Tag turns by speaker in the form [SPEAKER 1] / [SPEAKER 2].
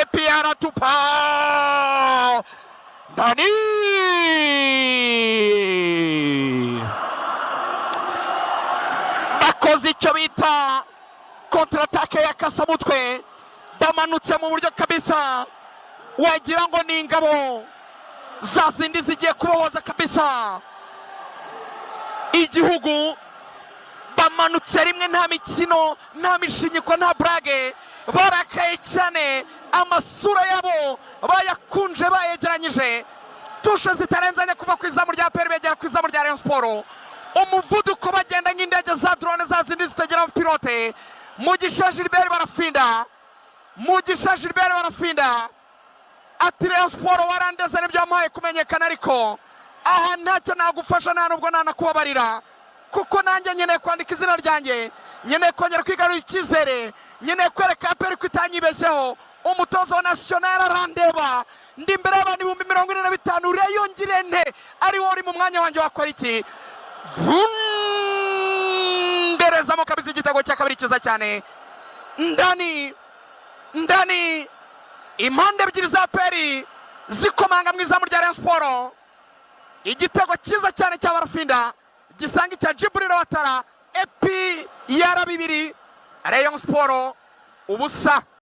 [SPEAKER 1] Epiara tupa Dani bakoze icyo bita kontratake ya kasamutwe, bamanutse mu buryo kabisa wagira ngo ni ingabo za zindi zigiye kubohoza kabisa igihugu. Bamanutse rimwe, nta mikino, nta mishinyiko, nta brage, barakaye cyane, amasura yabo bayakunje, bayegeranyije, tushe zitarenzanya kuva ku izamu rya APR begera ku izamu rya Rayon Sport, umuvuduko bagenda nk'indege za drone za zindi zitagira pilote. Mugisha Gilbert Barafinda ati Rayon Sport warandeze n'ibyo wamuhaye kumenyekana, ariko aha ntacyo nagufasha, nta nubwo nanakubabarira, kuko nanjye nkeneye kwandika izina ryanjye, nkeneye kongera kwigarurira icyizere, nkeneye kwereka APR ko itanyibeshyeho. Umutoza wa national arandeba, ndi imbere y'abantu 45,000, Rayon ngirente ari wowe uri mu mwanya wanjye, wakora iki? Nderezamo kabisa igitego cya kabiri cyiza cyane ndani impande ebyiri za APR zikomanga mu izamu rya Rayon Sport. Igitego cyiza cyane cya Barafinda gisanga icya Jibril Quatara, epi yara bibiri, Rayon Sport ubusa.